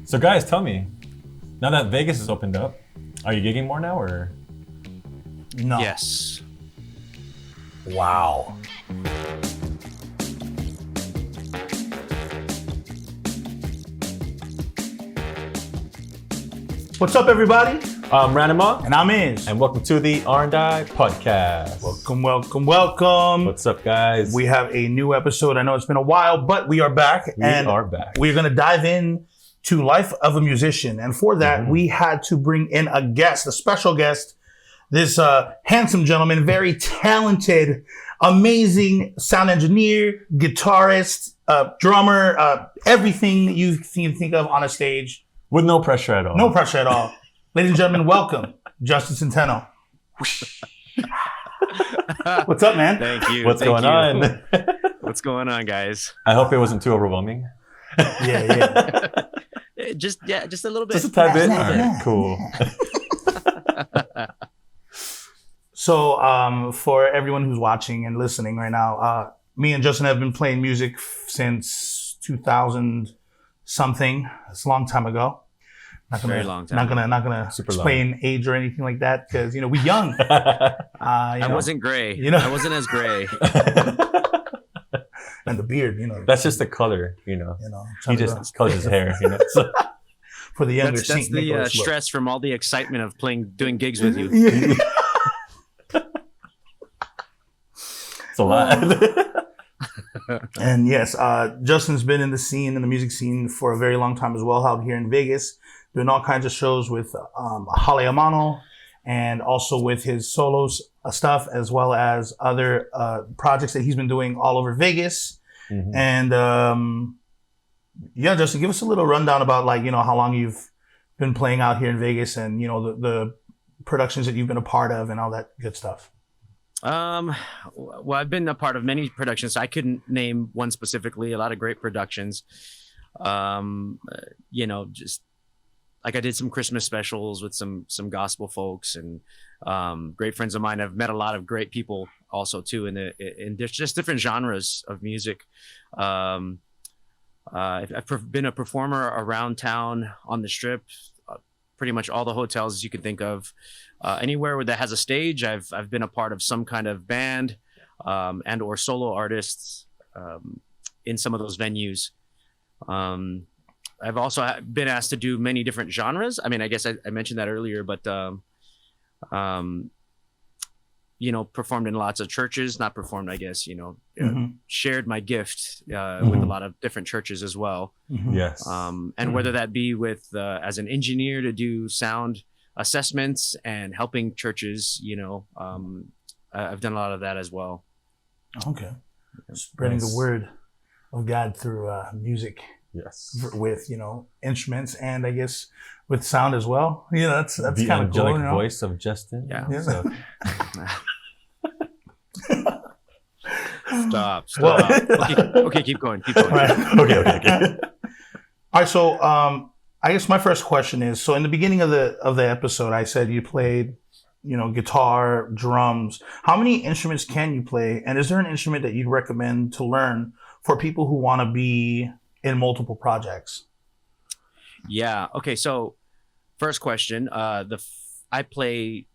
So guys, tell me, now that Vegas is opened up, are you gigging more now or? No. Yes. Wow. What's up, everybody? I'm Ranuma. And I'm Iz. And welcome to the R&I Podcast. Welcome. What's up, guys? We have a new episode. I know it's been a while, but we are back. We are back. We're going to dive in to life of a musician. And for that, we had to bring in a guest, a special guest, this handsome gentleman, very talented, amazing sound engineer, guitarist, drummer, everything you can think of on a stage. With no pressure at all. No pressure at all. Ladies and gentlemen, welcome, Justin Centeno. What's up, man? Thank you. What's going on? What's going on, guys? I hope it wasn't too overwhelming. Yeah. Just a little bit. Just a tad bit? All right, cool. So, for everyone who's watching and listening right now, me and Justin have been playing music since 2000 something. It's a long time ago. Very long time. Not gonna Super explain age or anything like that because we're young. I wasn't gray. I wasn't as gray. And the beard, That's just the color, He just colors his hair, So. For the younger That's Saint the Nicholas stress from all the excitement of doing gigs with you. Yeah. It's a lot. And yes, Justin's been in the music scene for a very long time as well, out here in Vegas, doing all kinds of shows with Hale Amano and also with his solos stuff, as well as other projects that he's been doing all over Vegas. Mm-hmm. And Justin, give us a little rundown about how long you've been playing out here in Vegas and, the productions that you've been a part of and all that good stuff. Well, I've been a part of many productions, so I couldn't name one specifically. A lot of great productions. Just like I did some Christmas specials with some gospel folks and great friends of mine. I've met a lot of great people also too in just different genres of music. I've been a performer around town on the Strip, pretty much all the hotels you can think of. Anywhere that has a stage, I've been a part of some kind of band and or solo artists in some of those venues. I've also been asked to do many different genres. I mean, I guess I mentioned that earlier, but performed in lots of churches. Not performed, I guess. Shared my gift with a lot of different churches as well. Mm-hmm. Yes. And whether that be with as an engineer to do sound assessments and helping churches, I've done a lot of that as well. Okay. Spreading the word of God through music. Yes. With, instruments and I guess with sound as well. That's the kind of cool. angelic voice of Justin. Yeah. So. Stop. Okay, keep going. Right. Okay. All right. So, I guess my first question is, so in the beginning of the episode, I said you played, guitar, drums. How many instruments can you play? And is there an instrument that you'd recommend to learn for people who want to be in multiple projects? Yeah. Okay. So first question, I play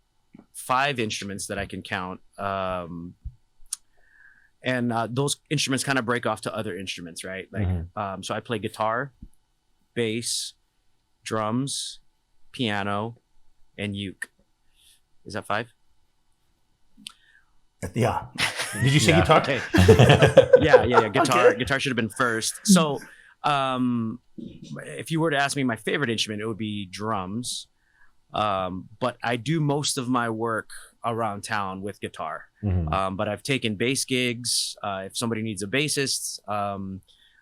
5 instruments that I can count. And those instruments kind of break off to other instruments, right? Like, so I play guitar, bass, drums, piano, and uke. Is that 5? Yeah. Did you say guitar? Okay. Yeah. Guitar should have been first. So, if you were to ask me my favorite instrument, it would be drums. But I do most of my work around town with guitar. Mm-hmm. But I've taken bass gigs. If somebody needs a bassist,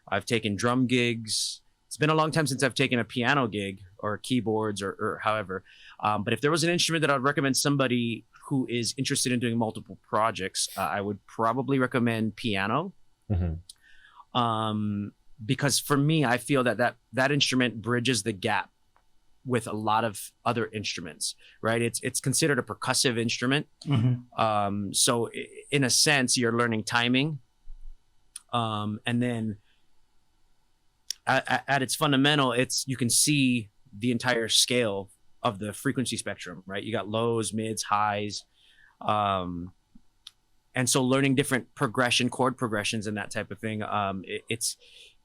I've taken drum gigs. It's been a long time since I've taken a piano gig or keyboards or however. But if there was an instrument that I'd recommend somebody who is interested in doing multiple projects, I would probably recommend piano. Mm-hmm. Because for me, I feel that instrument bridges the gap with a lot of other instruments, right? It's considered a percussive instrument. Mm-hmm. So in a sense, you're learning timing. And then at its fundamental, you can see the entire scale of the frequency spectrum, right? You got lows, mids, highs. And so learning different chord progressions and that type of thing. It's,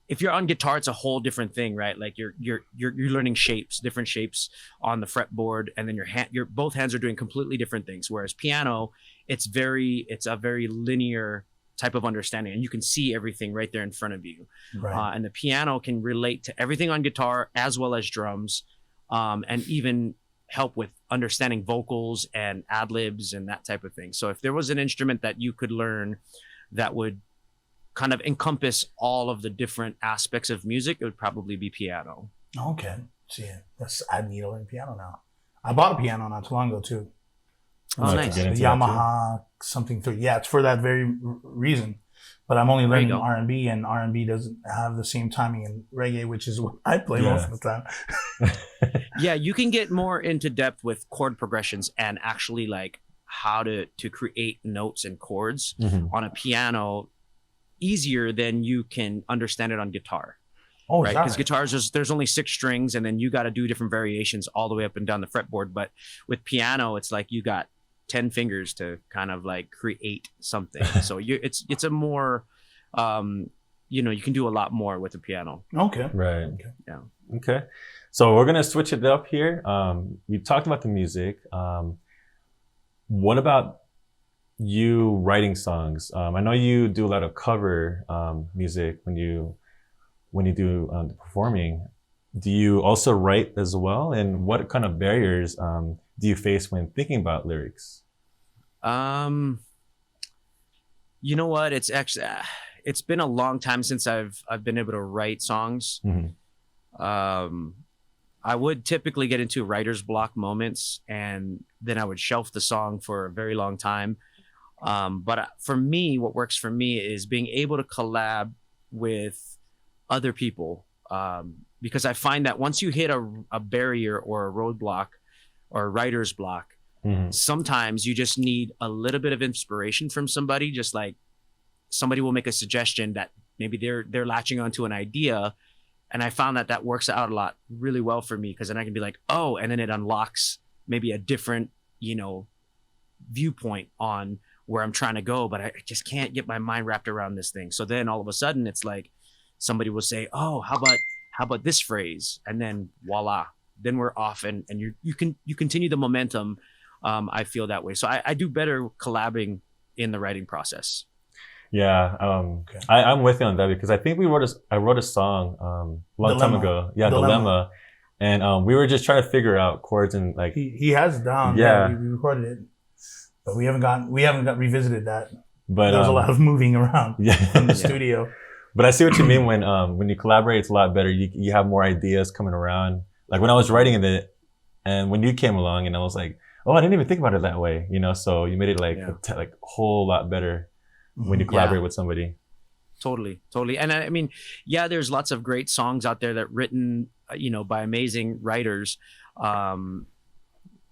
if you're on guitar, it's a whole different thing, right? Like you're learning different shapes on the fretboard, and then your both hands are doing completely different things. Whereas piano, it's a very linear type of understanding, and you can see everything right there in front of you. Right. And the piano can relate to everything on guitar as well as drums, and even help with understanding vocals and ad libs and that type of thing. So if there was an instrument that you could learn that would kind of encompass all of the different aspects of music, it would probably be piano. Okay. See, I need to learn piano now. I bought a piano not too long ago too. Oh, nice. The Yamaha something 3. Yeah, it's for that very reason. But I'm only learning R&B, and R&B doesn't have the same timing in reggae, which is what I play most of the time. Yeah, you can get more into depth with chord progressions and actually like how to create notes and chords on a piano easier than you can understand it on guitar. Oh, right? Because guitars, there's only 6 strings, and then you got to do different variations all the way up and down the fretboard. But with piano, it's like you got 10 fingers to kind of like create something. So it's a more, you can do a lot more with the piano. Okay. Right. Okay. Yeah. Okay. So we're gonna switch it up here. We talked about the music. What about you writing songs? I know you do a lot of cover music when you do the performing. Do you also write as well? And what kind of barriers do you face when thinking about lyrics? You know what? It's actually it's been a long time since I've been able to write songs. I would typically get into writer's block moments, and then I would shelf the song for a very long time. But for me, what works for me is being able to collab with other people, because I find that once you hit a barrier or a roadblock or a writer's block, sometimes you just need a little bit of inspiration from somebody. Just like somebody will make a suggestion that maybe they're latching onto an idea, and I found that works out a lot really well for me, because then I can be like, oh, and then it unlocks maybe a different viewpoint on where I'm trying to go, but I just can't get my mind wrapped around this thing. So then all of a sudden it's like somebody will say, oh, how about this phrase? And then voila, then we're off, and you continue the momentum. I feel that way. So I do better collabing in the writing process. Yeah, I'm with you on that, because I think I wrote a song a long time ago. Yeah, Dilemma. And we were just trying to figure out chords, and like he has it down. Yeah, we recorded it, but we haven't revisited that. But there was a lot of moving around in the studio. But I see what you mean when you collaborate, it's a lot better. You have more ideas coming around. Like when I was writing it, and when you came along, and I was like, oh, I didn't even think about it that way, So you made it like a whole lot better when you collaborate with somebody. Totally. And I mean, there's lots of great songs out there that written, by amazing writers. And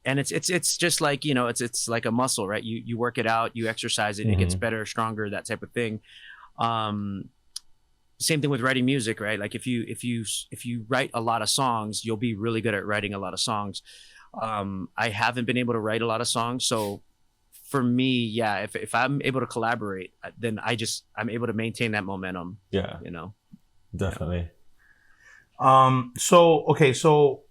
it's just like, it's like a muscle, right? You work it out, you exercise it, it gets better, stronger, that type of thing. Same thing with writing music, right? Like if you write a lot of songs, you'll be really good at writing a lot of songs. I haven't been able to write a lot of songs, so for me, if I'm able to collaborate, then I'm able to maintain that momentum. Yeah, definitely. So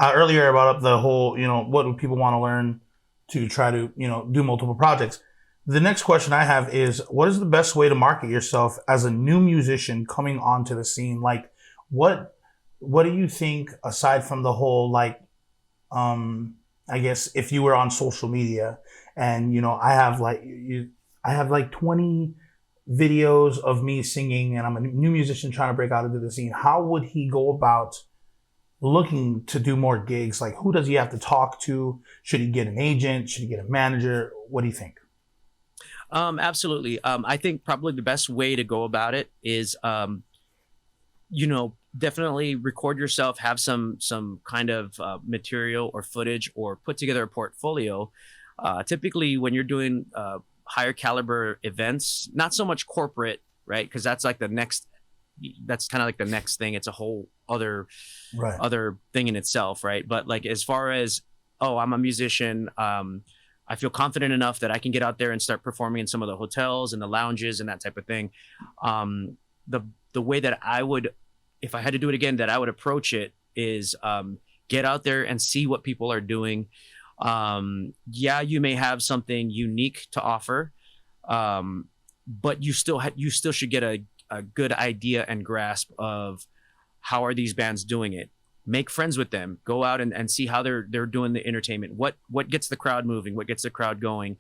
earlier I brought up the whole, what do people want to learn to try to, do multiple projects. The next question I have is, what is the best way to market yourself as a new musician coming onto the scene? Like, what do you think, aside from the whole, like, I guess if you were on social media and, I have like 20 videos of me singing and I'm a new musician trying to break out into the scene. How would he go about looking to do more gigs? Like, who does he have to talk to? Should he get an agent? Should he get a manager? What do you think? Absolutely. I think probably the best way to go about it is, definitely record yourself, have some kind of material or footage, or put together a portfolio. Typically when you're doing higher caliber events, not so much corporate, right? Because that's like the next that's kind of like the next thing. It's a whole other Right. other thing in itself, right? But like as far as, oh, I'm a musician, I feel confident enough that I can get out there and start performing in some of the hotels and the lounges and that type of thing. The way that I would, if I had to do it again, that I would approach it is get out there and see what people are doing. Yeah, you may have something unique to offer, but you still should get a good idea and grasp of how are these bands doing it. Make friends with them. Go out and see how they're doing the entertainment. What gets the crowd moving? What gets the crowd going?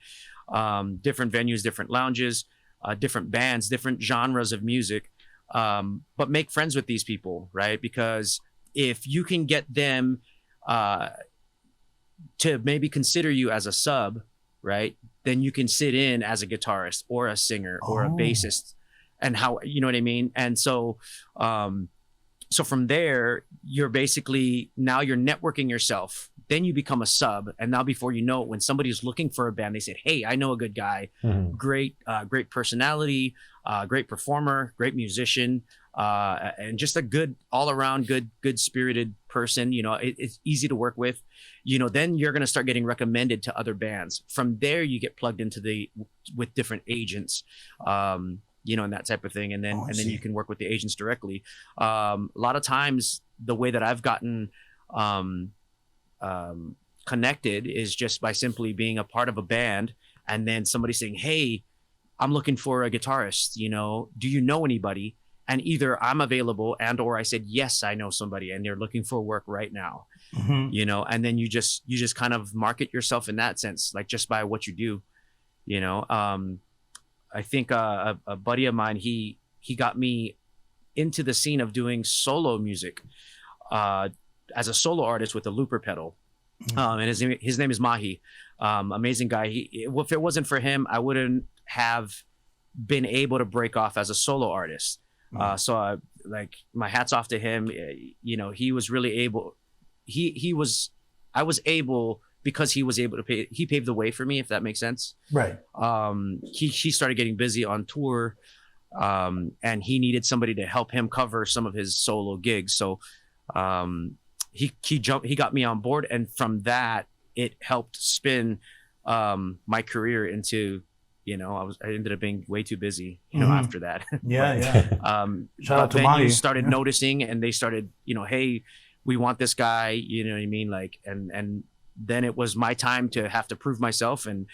Different venues, different lounges, different bands, different genres of music. But make friends with these people, right? Because if you can get them to maybe consider you as a sub, right, then you can sit in as a guitarist or a singer or a bassist, and how, you know what I mean? And so so from there, you're basically, now you're networking yourself. Then you become a sub. And now before you know it, when somebody's looking for a band, they say, hey, I know a good guy, great personality, great performer, great musician, and just a good, all around good spirited person. You know, it's easy to work with, you know, then you're going to start getting recommended to other bands. From there, you get plugged into with different agents, you know, and that type of thing. And then, then you can work with the agents directly. A lot of times the way that I've gotten, connected is just by simply being a part of a band, and then somebody saying, hey, I'm looking for a guitarist, you know, do you know anybody? And either I'm available and or I said, yes, I know somebody and they're looking for work right now, you know, and then you just kind of market yourself in that sense, like just by what you do, you know. I think a buddy of mine, he got me into the scene of doing solo music as a solo artist with a looper pedal. And his name is Mahi. Amazing guy. If it wasn't for him, I wouldn't have been able to break off as a solo artist. So like my hat's off to him. You know, he was really able. I was able because he was able to pay. He paved the way for me, if that makes sense. Right. He started getting busy on tour, and he needed somebody to help him cover some of his solo gigs. So he got me on board, and from that it helped spin my career into, you know, I ended up being way too busy, you know, after that. Shout out to venues started noticing, and they started, you know, hey, we want this guy, you know what I mean? Like, and then it was my time to have to prove myself and,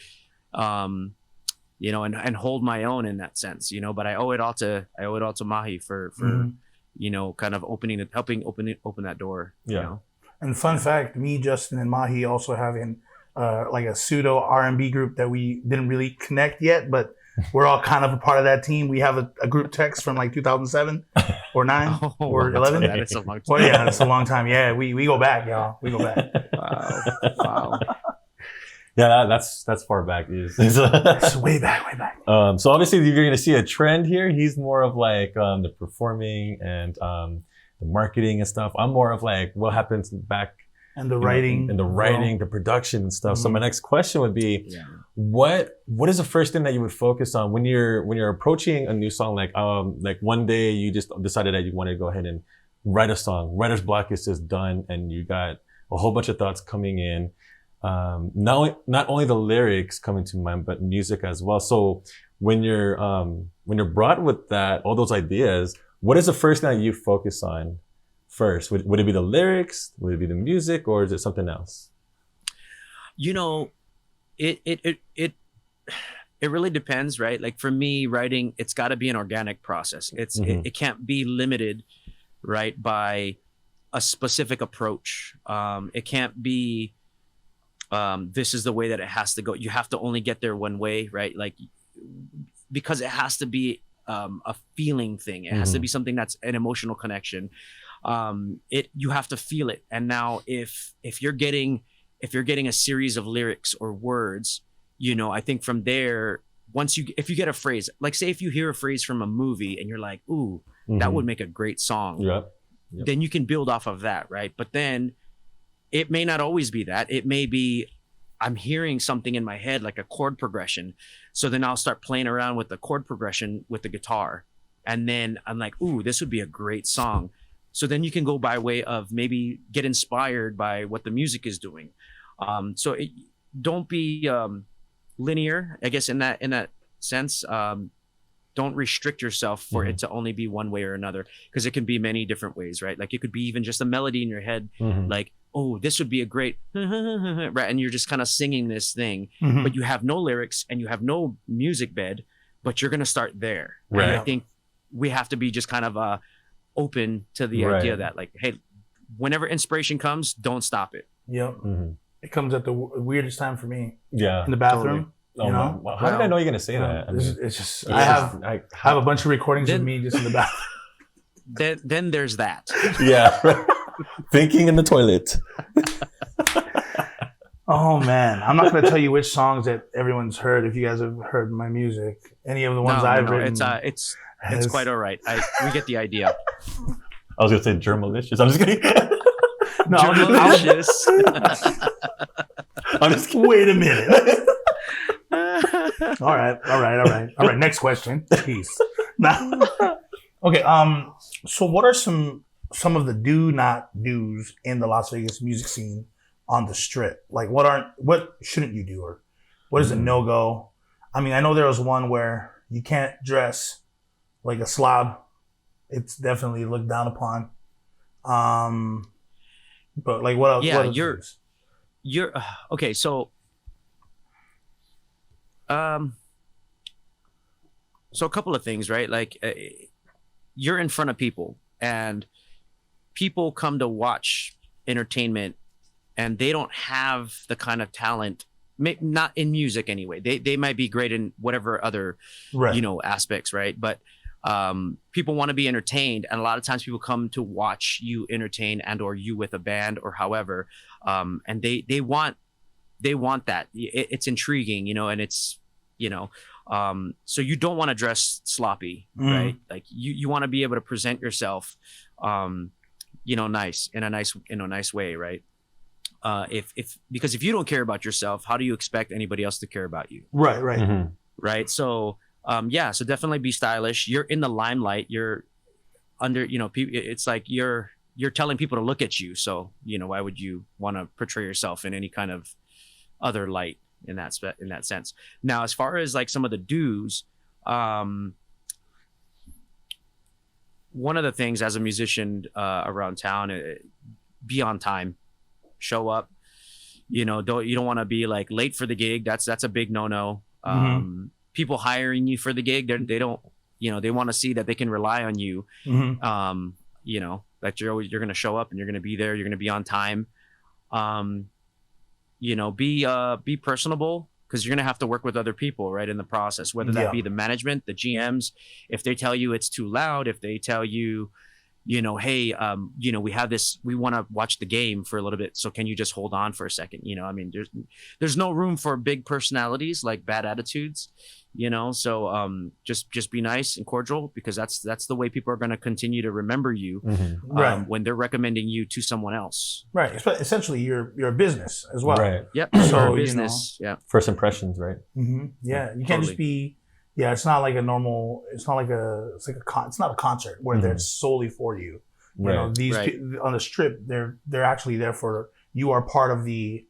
you know, and hold my own in that sense, you know, but I owe it all to Mahi for you know, kind of helping open that door. Yeah. You know? And fun fact, me, Justin, and Mahi also having like a pseudo R&B group that we didn't really connect yet, but we're all kind of a part of that team. We have a group text from like 2007 or 9 or 11. That is a long time. Well, yeah, it's a long time. Yeah, we go back, y'all. We go back. Wow. Yeah, that's far back. It's way back. So obviously you're going to see a trend here. He's more of like the performing and the marketing and stuff. I'm more of like what happens back and the writing, the production and stuff. So my next question would be, what is the first thing that you would focus on when you're approaching a new song? Like one day you just decided that you wanted to go ahead and write a song. Writer's block is just done, and you got a whole bunch of thoughts coming in. Not only the lyrics coming to mind, but music as well. So when you're brought with that, all those ideas, what is the first thing that you focus on first? Would it be the lyrics? Would it be the music, or is it something else? You know, it really depends, right? Like for me, writing, it's got to be an organic process. It can't be limited, right, by a specific approach. It can't be this is the way that it has to go. You have to only get there one way, right? Like, because it has to be a feeling thing. It has to be something that's an emotional connection. You have to feel it. And now if you're getting a series of lyrics or words, you know, I think from there, if you get a phrase, like say if you hear a phrase from a movie and you're like, ooh, that would make a great song. Yep. Then you can build off of that, right? But then it may not always be that. It may be I'm hearing something in my head, like a chord progression. So then I'll start playing around with the chord progression with the guitar, And then I'm like, ooh, this would be a great song. So then you can go by way of maybe get inspired by what the music is doing. Don't be linear, I guess, in that sense. Don't restrict yourself for it to only be one way or another, because it can be many different ways, right? Like it could be even just a melody in your head, like, oh, this would be a great, right? And you're just kind of singing this thing, but you have no lyrics and you have no music bed, but you're going to start there. Right. And I think we have to be just kind of open to the idea that, like, hey, whenever inspiration comes, don't stop it. Yep. It comes at the weirdest time for me. Yeah. In the bathroom. Oh, you know? How did I know you're going to say that? I mean, it's just, I have a bunch of recordings of me just in the bathroom. Then there's that. Yeah. Thinking in the toilet. Oh man, I'm not going to tell you which songs that everyone's heard. If you guys have heard my music, any of the ones I've written, it's quite all right. We get the idea. I was going to say germalicious. I'm just kidding. No, germalicious. I'm just kidding. Wait a minute. All right. Next question. Peace. Okay. So what are some of the do not do's in the Las Vegas music scene on the Strip? Like what shouldn't you do, or what is a no go? I mean, I know there was one where you can't dress like a slob. It's definitely looked down upon. But like what else? Yeah, what else you're okay. So, so a couple of things, right? Like you're in front of people, and people come to watch entertainment, and they don't have the kind of talent, not in music anyway. They might be great in whatever other, aspects, right? But people want to be entertained, and a lot of times people come to watch you entertain and or you with a band or however, and they want that. It's intriguing, and it's so you don't want to dress sloppy, right? Like you want to be able to present yourself nice in a nice way, right? Because if you don't care about yourself, how do you expect anybody else to care about you? Right. Right. So so definitely be stylish. You're in the limelight. You're under, it's like you're telling people to look at you. So, why would you want to portray yourself in any kind of other light in that sense? Now, as far as like some of the do's, one of the things as a musician around town, be on time, show up. You don't want to be like late for the gig. That's a big no-no. People hiring you for the gig, they don't, they want to see that they can rely on you. That you're going to show up and you're going to be there. You're going to be on time. Be personable, because you're going to have to work with other people, right, in the process, whether that be the management, the GMs. If they tell you it's too loud, if they tell you, hey, we have this, we want to watch the game for a little bit, so can you just hold on for a second? I mean, there's no room for big personalities, like bad attitudes, so just be nice and cordial, because that's the way people are going to continue to remember you when they're recommending you to someone else. Right. Essentially, you're a business as well. Right. Yep. So business. Yeah. First impressions, right? Yeah. You can't just be. Yeah, it's not like a normal. It's not like it's not a concert where they're solely for you. These on the Strip, they're actually there for you. Are part of the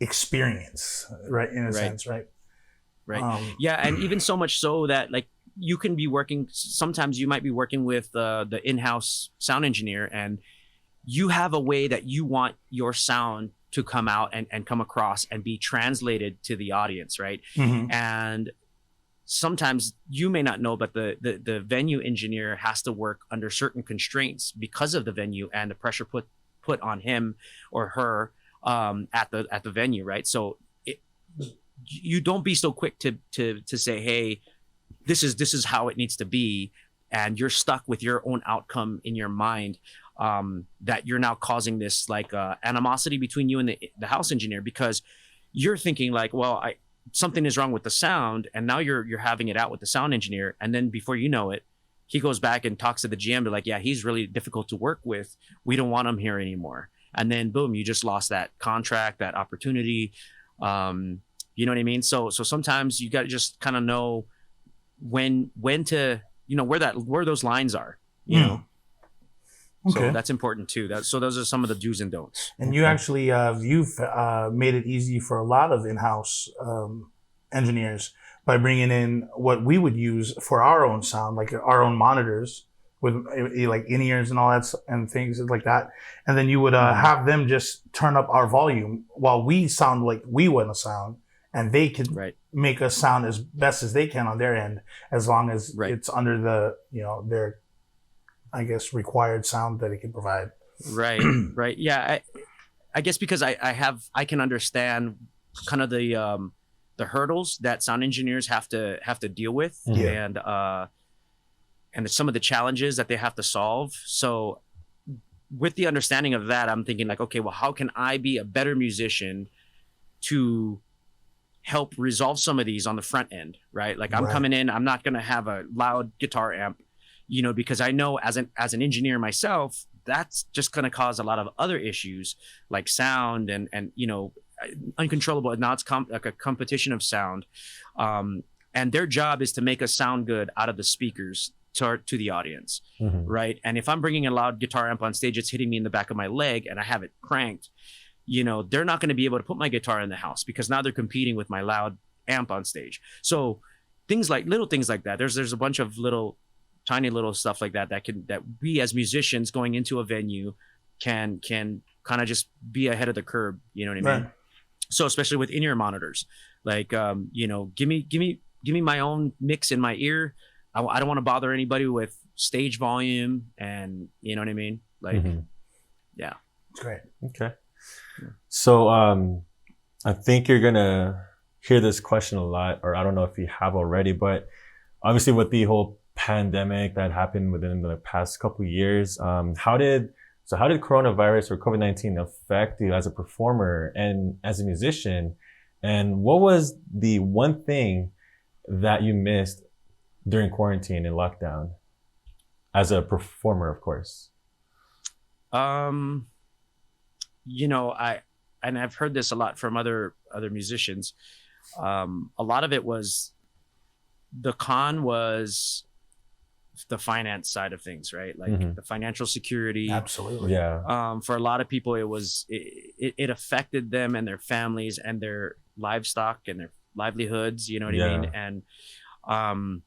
experience, right? In a sense, right? Right. And even so much so that like you can be working. Sometimes you might be working with the in-house sound engineer, and you have a way that you want your sound to come out and come across and be translated to the audience, right? And sometimes you may not know, but the venue engineer has to work under certain constraints because of the venue and the pressure put on him or her at the venue, right? So you don't be so quick to say, hey, this is how it needs to be, and you're stuck with your own outcome in your mind, that you're now causing this like animosity between you and the house engineer, because you're thinking like, well, something is wrong with the sound, and now you're having it out with the sound engineer, and then before you know it, he goes back and talks to the GM, to like, yeah, he's really difficult to work with, we don't want him here anymore, and then boom, you just lost that contract, that opportunity. You know what I mean? So sometimes you got to just kind of know when to where those lines are, you know. Okay. So that's important too. So those are some of the do's and don'ts. And you actually, you've made it easy for a lot of in-house engineers by bringing in what we would use for our own sound, like our own monitors with like in-ears and all that and things like that. And then you would have them just turn up our volume while we sound like we want to sound, and they can make us sound as best as they can on their end, as long as it's under the, their, I guess, required sound that it can provide. Right. Right. Yeah. I guess because I can understand kind of the hurdles that sound engineers have to deal with, and some of the challenges that they have to solve. So with the understanding of that, I'm thinking like, okay, well, how can I be a better musician to help resolve some of these on the front end, right? Like I'm coming in, I'm not going to have a loud guitar amp, because I know as an engineer myself, that's just going to cause a lot of other issues like sound and uncontrollable. And now it's like a competition of sound. And their job is to make us sound good out of the speakers to the audience, right? And if I'm bringing a loud guitar amp on stage, it's hitting me in the back of my leg and I have it cranked, they're not going to be able to put my guitar in the house because now they're competing with my loud amp on stage. So little things like that. There's a bunch of tiny little stuff like that that we as musicians going into a venue can kind of just be ahead of the curve. You know what I mean? So especially with in-ear monitors, like give me my own mix in my ear. I don't want to bother anybody with stage volume, and you know what I mean? Like, yeah. It's great. Okay. So I think you're going to hear this question a lot, or I don't know if you have already, but obviously with the whole pandemic that happened within the past couple of years, how did coronavirus or COVID-19 affect you as a performer and as a musician? And what was the one thing that you missed during quarantine and lockdown as a performer, of course? I've heard this a lot from other musicians. A lot of it was the con was the finance side of things, right? Like the financial security. Absolutely. Yeah. For a lot of people, it affected them and their families and their livestock and their livelihoods, you know what I mean? And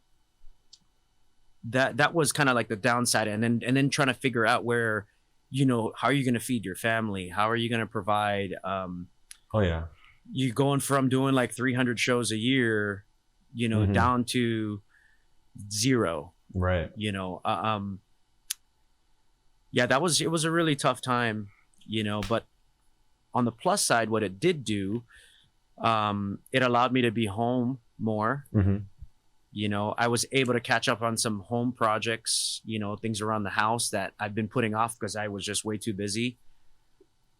that was kind of like the downside. And then trying to figure out where, how are you going to feed your family? How are you going to provide? You going from doing like 300 shows a year, down to 0. Right. It was a really tough time, but on the plus side, what it did do, it allowed me to be home more. I was able to catch up on some home projects, things around the house that I've been putting off because I was just way too busy.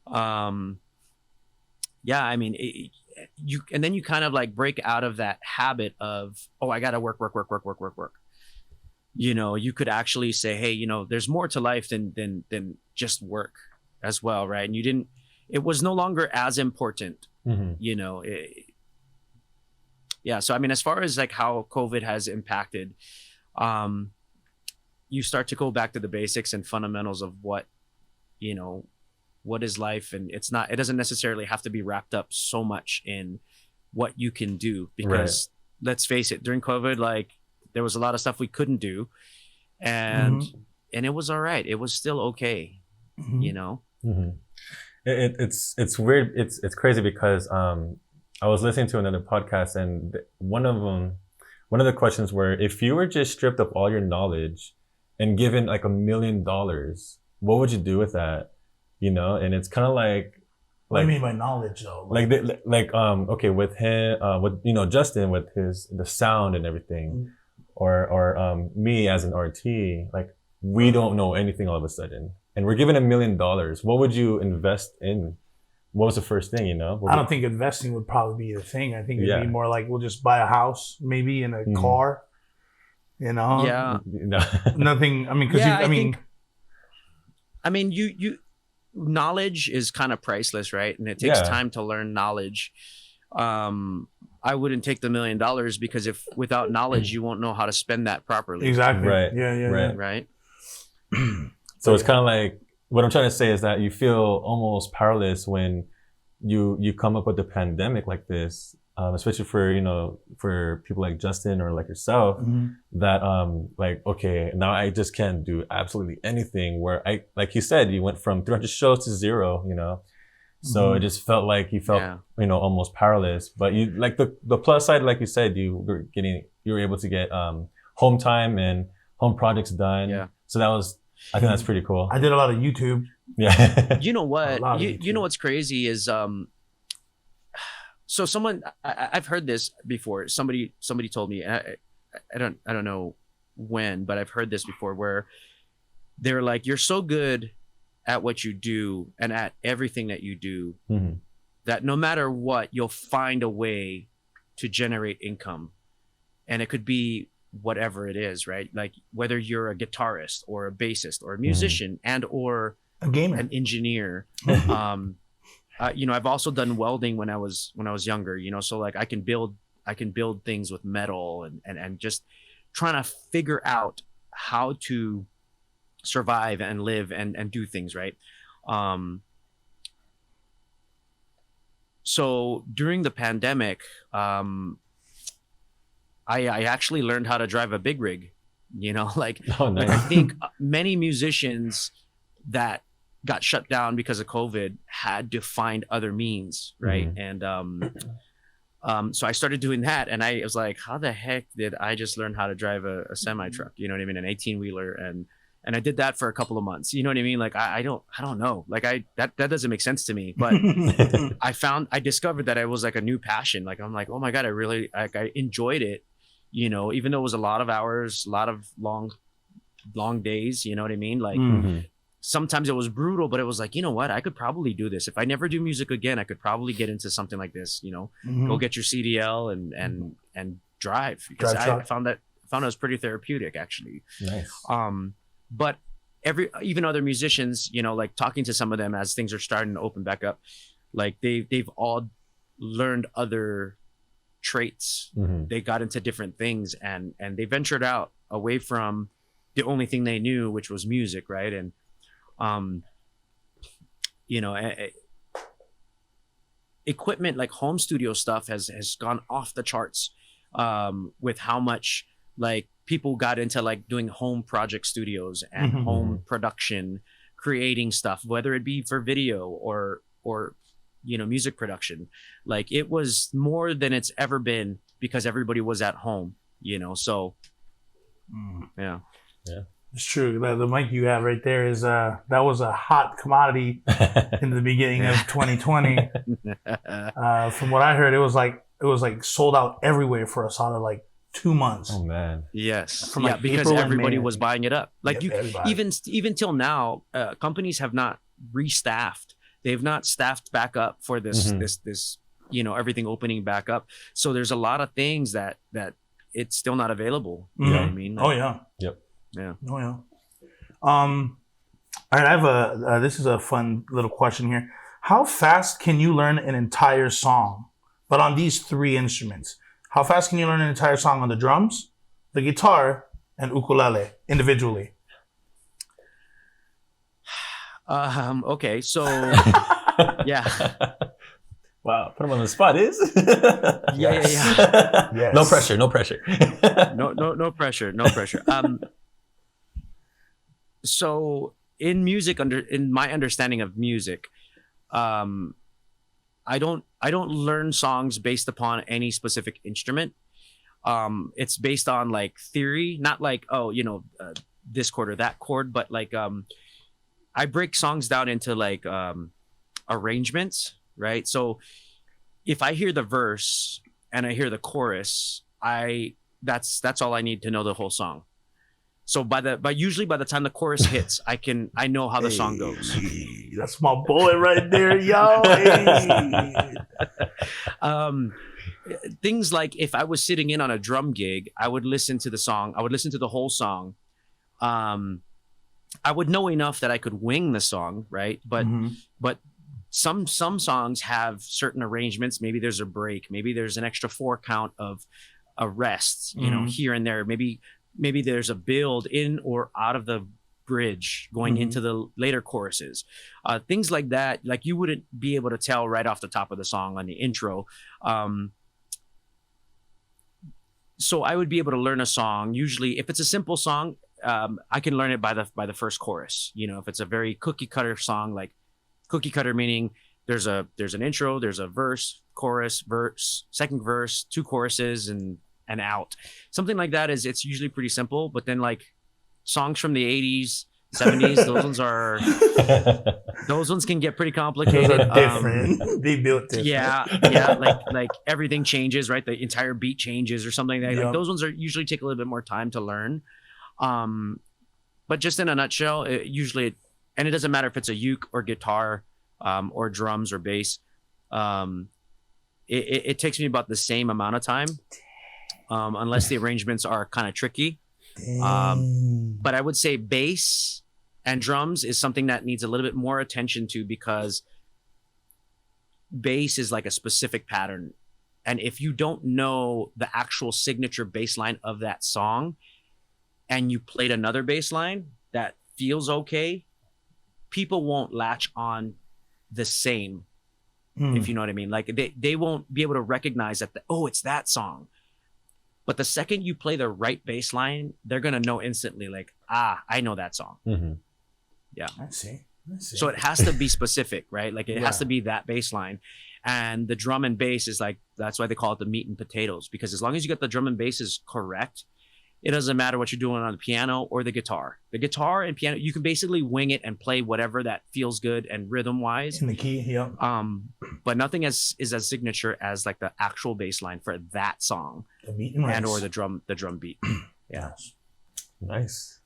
And then you kind of like break out of that habit of, I got to work. You could actually say, hey, there's more to life than just work as well, right? And it was no longer as important, So, as far as like how COVID has impacted, you start to go back to the basics and fundamentals of what is life. And it doesn't necessarily have to be wrapped up so much in what you can do, because let's face it, during COVID, like there was a lot of stuff we couldn't do, and it was all right. It was still okay, It's weird. It's crazy because, I was listening to another podcast, and one of the questions were, if you were just stripped of all your knowledge and given like $1 million, what would you do with that? And it's kind of like, what do you mean by knowledge though? Okay, with him, with Justin, with the sound and everything, or me as an RT, like we don't know anything all of a sudden, and we're given $1 million. What would you invest in? What was the first thing, I don't think investing would probably be the thing. I think it'd be more like, we'll just buy a house, maybe, in a car, Yeah. Nothing. You knowledge is kind of priceless, right? And it takes time to learn knowledge. I I wouldn't take the $1 million, because if without knowledge, you won't know how to spend that properly. Exactly. Right. Yeah. Right. So it's kind of like, what I'm trying to say is that you feel almost powerless when you come up with a pandemic like this, especially for people like Justin or like yourself, that like, okay, now I just can't do absolutely anything, where like you said, you went from 300 shows to 0, so it just felt like you felt almost powerless. But you, like, the plus side, like you said, you were able to get home time and home projects done. So I think that's pretty cool. I did a lot of YouTube. Yeah. You know what? You know what's crazy is so someone, I've heard this before. Somebody told me, I don't know when, but I've heard this before, where they're like, you're so good at what you do and at everything that you do, that no matter what, you'll find a way to generate income. And it could be whatever it is, right? Like whether you're a guitarist or a bassist or a musician and or a gamer, an engineer. I've also done welding when I was younger, so like I can build things with metal and just trying to figure out how to survive and live and do things, right? So during the pandemic, I actually learned how to drive a big rig, like, oh, nice. Like I think many musicians that got shut down because of COVID had to find other means, right? And so I started doing that, and I was like, how the heck did I just learn how to drive a semi truck? You know what I mean? An 18-wheeler, and I did that for a couple of months. You know what I mean? Like I don't know. Like that doesn't make sense to me. But I discovered that it was like a new passion. Like I'm like, oh my God, I enjoyed it. Even though it was a lot of hours, a lot of long days. You know what I mean? Like sometimes it was brutal, but it was like, you know what? I could probably do this. If I never do music again, I could probably get into something like this. Go get your CDL and drive, because I found it was pretty therapeutic, actually. Nice. But even other musicians, like talking to some of them as things are starting to open back up, like they've all learned other traits. They got into different things and they ventured out away from the only thing they knew, which was music, right? And equipment like home studio stuff has gone off the charts with how much like people got into like doing home project studios and home production, creating stuff, whether it be for video or music production. Like it was more than it's ever been because everybody was at home, so yeah. It's true. The mic you have right there is that was a hot commodity in the beginning of 2020. From what I heard, it was like sold out everywhere for a solid like 2 months. Oh man. Yes. From like because April everybody was buying it up. Like even till now, companies have not restaffed. They've not staffed back up for this everything opening back up. So there's a lot of things that it's still not available. You know what I mean? Oh yeah. Yep. Yeah. Oh yeah. All right. I have this is a fun little question here. How fast can you learn an entire song, but on these 3 instruments? How fast can you learn an entire song on the drums, the guitar, and ukulele individually? Okay. So yeah. Wow, put him on the spot. Yeah. Yes. No pressure. No pressure. No pressure. No pressure. So in music, in my understanding of music, I don't learn songs based upon any specific instrument. It's based on like theory, not like this chord or that chord, but like I break songs down into like arrangements, right? So if I hear the verse and I hear the chorus, that's all I need to know the whole song. So usually by the time the chorus hits, I know how the song goes. That's my boy right there, yo. Things like if I was sitting in on a drum gig, I would listen to the song. I would listen to the whole song. I would know enough that I could wing the song, right? But some songs have certain arrangements. Maybe there's a break. Maybe there's an extra 4 count of a rest, you know, here and there. Maybe there's a build in or out of the bridge going into the later choruses. Things like that, like you wouldn't be able to tell right off the top of the song on the intro. So I would be able to learn a song. Usually, if it's a simple song, I can learn it by the first chorus. You know, if it's a very cookie cutter song, like cookie cutter meaning there's an intro, there's a verse, chorus, verse, second verse, 2 choruses, and out. Something like that it's usually pretty simple. But then like songs from the 80s, 70s, those ones can get pretty complicated. Those are different. They built different. Yeah. Like everything changes, right? The entire beat changes or something like that. Like those ones usually take a little bit more time to learn. But just in a nutshell, and it doesn't matter if it's a uke or guitar, or drums or bass. It takes me about the same amount of time, unless the arrangements are kind of tricky. But I would say bass and drums is something that needs a little bit more attention to, because bass is like a specific pattern. And if you don't know the actual signature bass line of that song and you played another bass line that feels okay, people won't latch on the same, if you know what I mean. Like they won't be able to recognize that, it's that song. But the second you play the right bass line, they're going to know instantly, like, I know that song. Yeah. I see. So it has to be specific, right? Like it has to be that bass line. And the drum and bass is like, that's why they call it the meat and potatoes, because as long as you get the drum and bass is correct, it doesn't matter what you're doing on the piano or the guitar. The guitar and piano, you can basically wing it and play whatever that feels good and rhythm wise. In the key, yeah. But nothing is as signature as like the actual bass line for that song. The meat and or the drum beat. Yeah. Nice.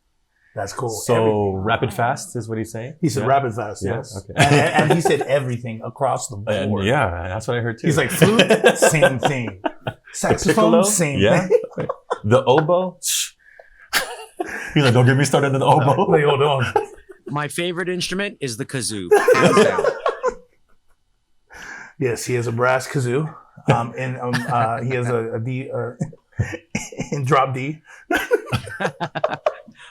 That's cool. So rapid fast is what he's saying? He said rapid fast, yes. Okay. And he said everything across the board. Yeah, that's what I heard too. He's like, flute, same thing. Saxophone, same thing. The oboe? He's like, don't get me started on the oboe. Wait, hold on. My favorite instrument is the kazoo. Yes, he has a brass kazoo. And he has a D in drop D.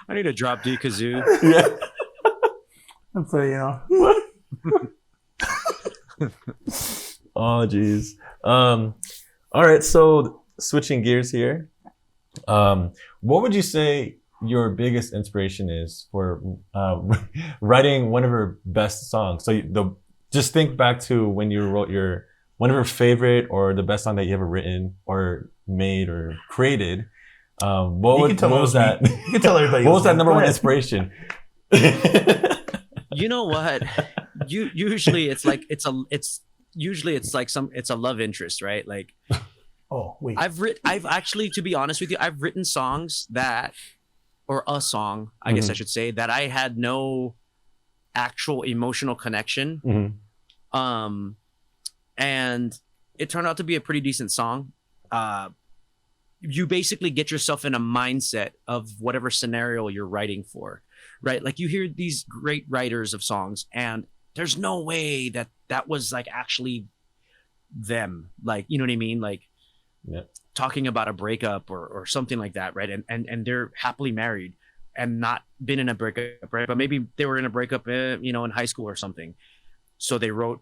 I need a drop D kazoo. Yeah. So, you know. Oh, geez. All right. So switching gears here. What would you say your biggest inspiration is for writing one of your best songs? So just think back to when you wrote one of your favorite or the best song that you ever written or made or created. What was that? You can tell everybody. What was that number one inspiration? You know what? Usually it's like it's a love interest, right? Like, oh wait, I've actually, to be honest with you, I've written songs or a song, I guess I should say, that I had no actual emotional connection. And it turned out to be a pretty decent song. You basically get yourself in a mindset of whatever scenario you're writing for, right? Like you hear these great writers of songs and there's no way that was like actually them. Like, you know what I mean? Like talking about a breakup or something like that, right? And they're happily married and not been in a breakup, right? But maybe they were in a breakup, in high school or something. So they wrote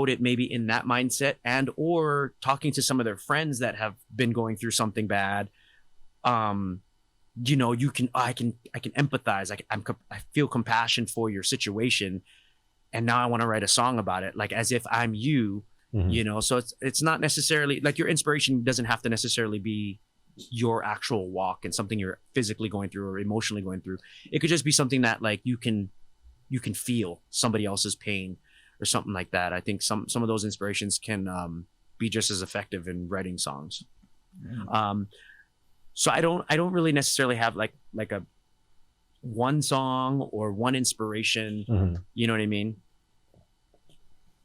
it maybe in that mindset, and or talking to some of their friends that have been going through something bad. I can empathize. I feel compassion for your situation, and now I want to write a song about it, like as if I'm you. So it's not necessarily like your inspiration doesn't have to necessarily be your actual walk and something you're physically going through or emotionally going through. It could just be something that like you can feel somebody else's pain or something like that. I think some of those inspirations can be just as effective in writing songs. So I don't really necessarily have like a one song or one inspiration. You know what I mean?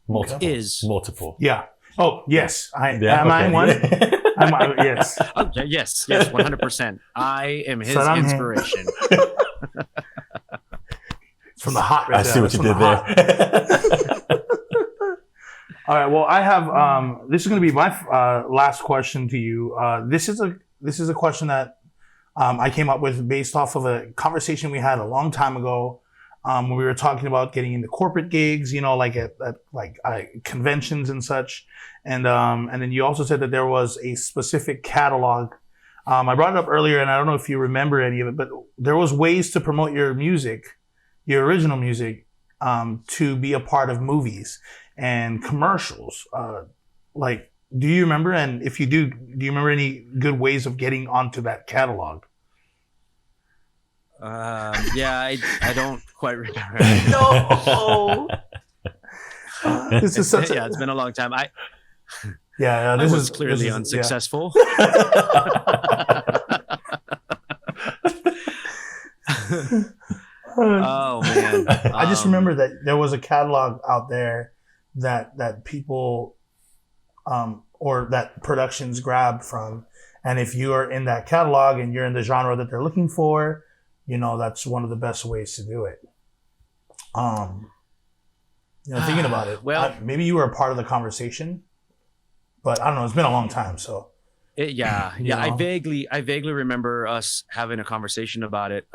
Multiple. Yeah. Oh, yes. Am I one? Yes. Okay, yes, 100%. I am his inspiration. It's from the hot. I see what you did there. All right. Well, I have. This is going to be my last question to you. This is a question that I came up with based off of a conversation we had a long time ago when we were talking about getting into corporate gigs. Like at conventions and such. And then you also said that there was a specific catalog. I brought it up earlier, and I don't know if you remember any of it, but there was ways to promote your music, your original music, to be a part of movies and commercials. Do you remember? And if you do you remember any good ways of getting onto that catalog? I don't quite remember. No. This is such it's been a long time. This was clearly unsuccessful. Oh man! I just remember that there was a catalog out there that people or that productions grab from, and if you are in that catalog and you're in the genre that they're looking for, that's one of the best ways to do it. Thinking about it, maybe you were a part of the conversation, but I don't know. It's been a long time, so. I vaguely remember us having a conversation about it.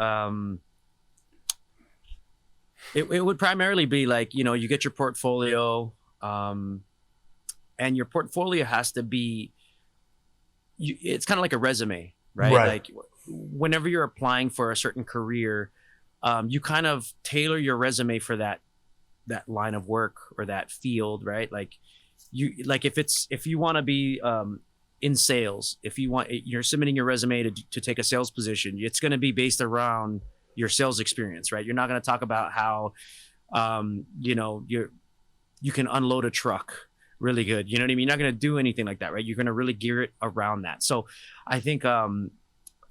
It would primarily be like, you get your portfolio, and your portfolio has to be, it's kind of like a resume, right? Like whenever you're applying for a certain career, you kind of tailor your resume for that line of work or that field, right? Like if you want to be in sales, you're submitting your resume to take a sales position, it's going to be based around your sales experience, right? You're not going to talk about how, you can unload a truck really good. You know what I mean? You're not going to do anything like that, right? You're going to really gear it around that. So I think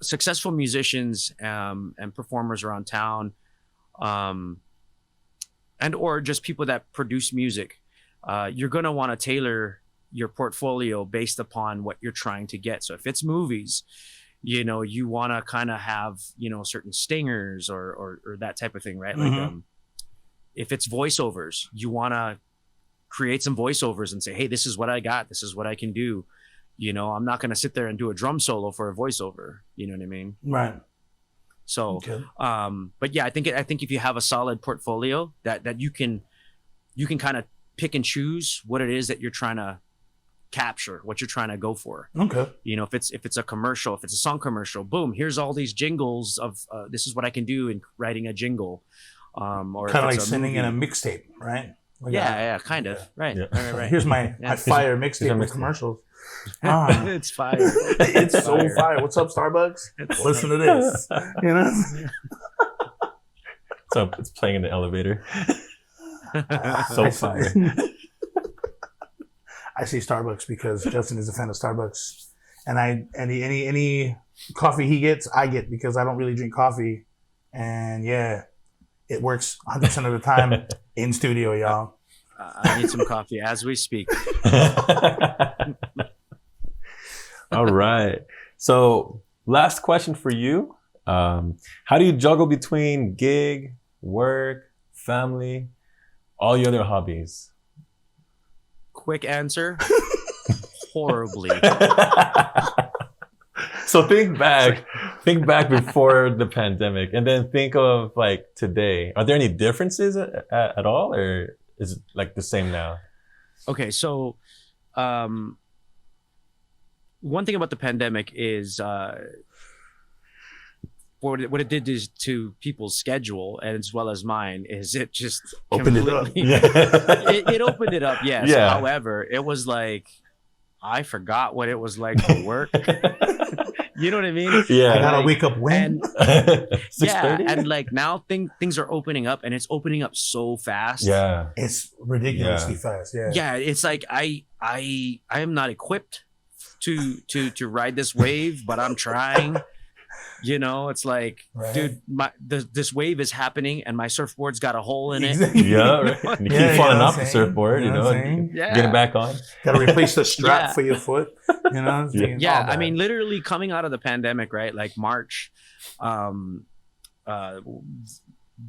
successful musicians and performers around town, and or just people that produce music, you're going to want to tailor your portfolio based upon what you're trying to get. So if it's movies, you want to kind of have, certain stingers or that type of thing, right? Mm-hmm. Like if it's voiceovers, you want to create some voiceovers and say, hey, this is what I got. This is what I can do. I'm not going to sit there and do a drum solo for a voiceover. You know what I mean? Right. So, okay. But yeah, I think if you have a solid portfolio that you can kind of pick and choose what it is that you're trying to capture, what you're trying to go for. Okay. If it's a commercial, if it's a song commercial, boom, here's all these jingles of this is what I can do in writing a jingle. Or kind of like sending in a mixtape, right? Like kind of. Right. Yeah. Right. Here's my fire mixtape with commercials. It's fire. It's so fire. What's up, Starbucks? Listen to this. So it's playing in the elevator. So fire. I say Starbucks because Justin is a fan of Starbucks, and any coffee he gets, I get because I don't really drink coffee, and it works 100% of the time in studio, y'all. I need some coffee as we speak. All right. So last question for you. How do you juggle between gig, work, family, all your other hobbies? Quick answer. Horribly. So think back before the pandemic and then think of like today. Are there any differences at all, or is it like the same now? Okay. So, one thing about the pandemic is, what it did to people's schedule and as well as mine is it just opened it up. It opened it up. Yes. Yeah. However, it was like, I forgot what it was like to work. You know what I mean? Yeah. I gotta wake up when? 6:30? And like now things are opening up and it's opening up so fast. Yeah. It's ridiculously fast. Yeah. Yeah. It's like, I am not equipped to ride this wave, but I'm trying. It's like, right. Dude, this wave is happening and my surfboard's got a hole in it. Yeah, right. And you keep falling off the surfboard, and getting back on. Got to replace the strap for your foot, Yeah, I mean, literally coming out of the pandemic, right? Like March, the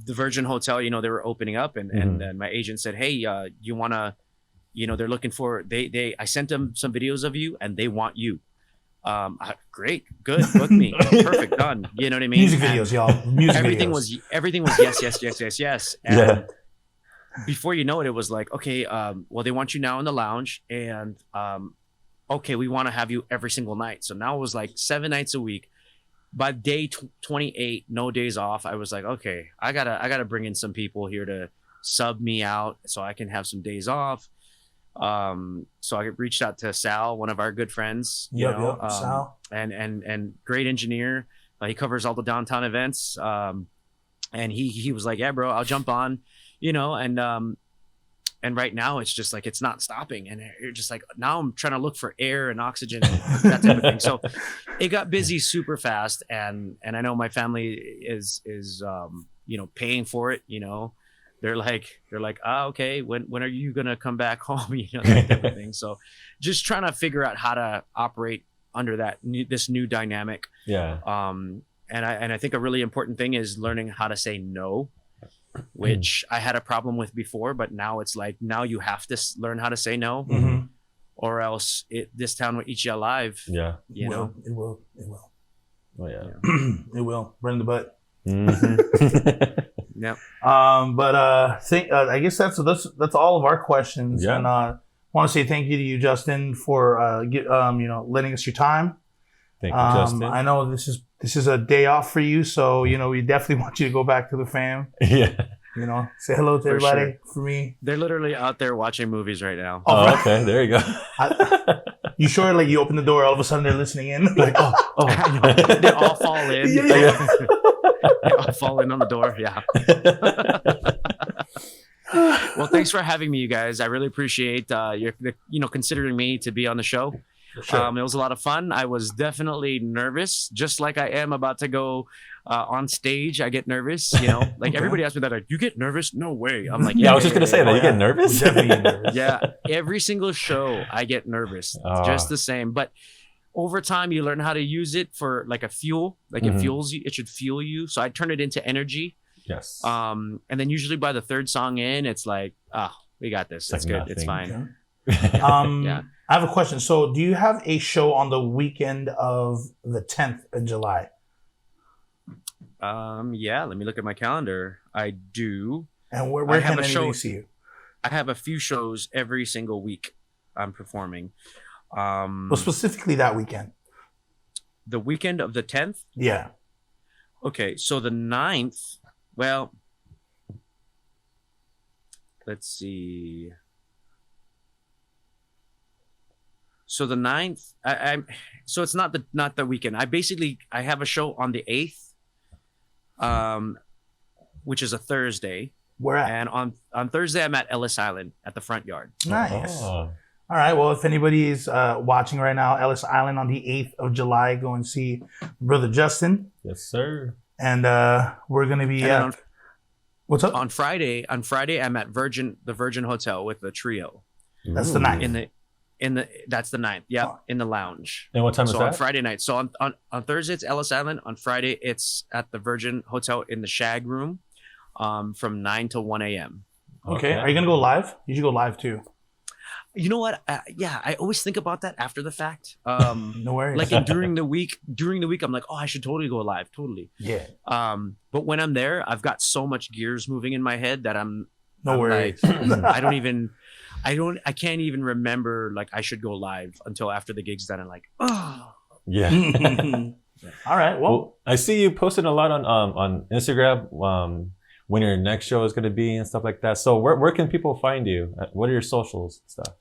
Virgin Hotel, they were opening up and then my agent said, hey, you want to they're looking for, I sent them some videos of you and they want you. Great, good, book me, perfect, done. You know what I mean? Music videos, y'all. Music everything videos. everything was yes. And before you know it, it was like, okay, well, they want you now in the lounge, and okay, we want to have you every single night. So now it was like 7 nights a week. By day 28, no days off, I was like, okay, I gotta bring in some people here to sub me out so I can have some days off. So I reached out to Sal, one of our good friends, Sal, and great engineer. He covers all the downtown events. And he was like, yeah, bro, I'll jump on, and right now it's just like, it's not stopping. And you're just like, now I'm trying to look for air and oxygen and that type of thing. So it got busy super fast. And I know my family is paying for it. They're like, okay, when are you going to come back home? That type of thing. So just trying to figure out how to operate under this new dynamic. Yeah. And I think a really important thing is learning how to say no, which I had a problem with before, but now it's like, now you have to learn how to say no, or else this town will eat you alive. Yeah. It will. Oh yeah. It will. Right in the butt. Yeah. But I guess that's all of our questions. Yeah. And want to say thank you to you, Justin, for lending us your time. Thank you, Justin. I know this is a day off for you, so we definitely want you to go back to the fam. Yeah. Say hello to everybody for me. They're literally out there watching movies right now. Oh, okay. There you go. You sure? Like, you open the door, all of a sudden they're listening in. Like, They all fall in. Yeah. They all fall in on the door. Yeah. Well, thanks for having me, you guys. I really appreciate you considering me to be on the show. Sure. It was a lot of fun. I was definitely nervous, just like I am about to go on stage. I get nervous, like everybody asks me that, like, you get nervous? No way. I'm like, I was just going to say that. You get nervous? Definitely get nervous. Yeah. Every single show I get nervous, just the same. But over time, you learn how to use it for like a fuel, like it fuels you. It should fuel you. So I turn it into energy. Yes. And then usually by the third song in, it's like, we got this. It's good. nothing. It's fine. Yeah. I have a question. So do you have a show on the weekend of the 10th of July? Yeah, let me look at my calendar. I do. And where can anybody see you? I have a few shows every single week I'm performing. Well, specifically that weekend. The weekend of the 10th? Yeah. Okay, so the 9th, well, let's see. So the 9th, so it's not the weekend. I have a show on the 8th, which is a Thursday. Where at? And on Thursday, I'm at Ellis Island at the front yard. Nice. Oh. All right. Well, if anybody is watching right now, Ellis Island on the 8th of July, go and see Brother Justin. Yes, sir. And we're going to be... what's up? On Friday, I'm at the Virgin Hotel with the trio. That's the 9th. That's the 9th. Yeah, in the lounge. And what time is that? So on Friday night. So on Thursday it's Ellis Island. On Friday it's at the Virgin Hotel in the Shag Room, from 9 to 1 a.m. Okay. Are you gonna go live? You should go live too. You know what? I always think about that after the fact. No worries. Like during the week, I'm like, oh, I should totally go live. Totally. Yeah. But when I'm there, I've got so much gears moving in my head that I'm worries. Like, I can't even remember like I should go live until after the gig's done. And like, oh. Yeah. All right. Well, I see you posting a lot on Instagram when your next show is going to be and stuff like that. So where can people find you? What are your socials and stuff?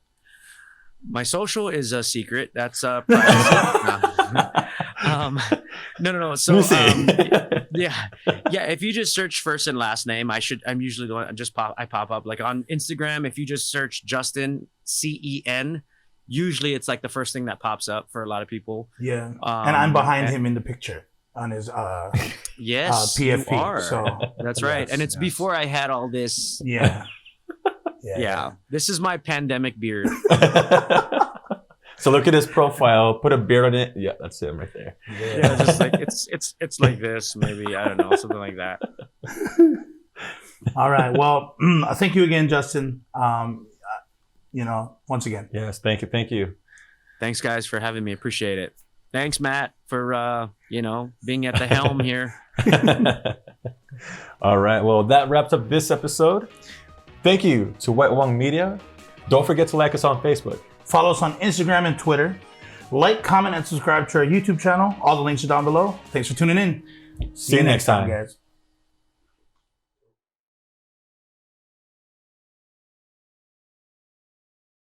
My social is a secret. That's private. No. So yeah. If you just search first and last name, I'm usually the one. I pop up like on Instagram. If you just search Justin CEN, usually it's like the first thing that pops up for a lot of people. Yeah. And I'm behind him in the picture on his yes, PFP. you are. So that's right. And it's before I had all this. Yeah. Yeah. This is my pandemic beard. So look at his profile, put a beard on it. Yeah, that's him right there. Yeah, just like it's like this, maybe. I don't know, something like that. All right. Well, thank you again, Justin. once again. Yes, thank you. Thank you. Thanks, guys, for having me. Appreciate it. Thanks, Matt, for being at the helm here. All right. Well, that wraps up this episode. Thank you to White Wong Media. Don't forget to like us on Facebook. Follow us on Instagram and Twitter. Like, comment, and subscribe to our YouTube channel. All the links are down below. Thanks for tuning in. See you next time, guys.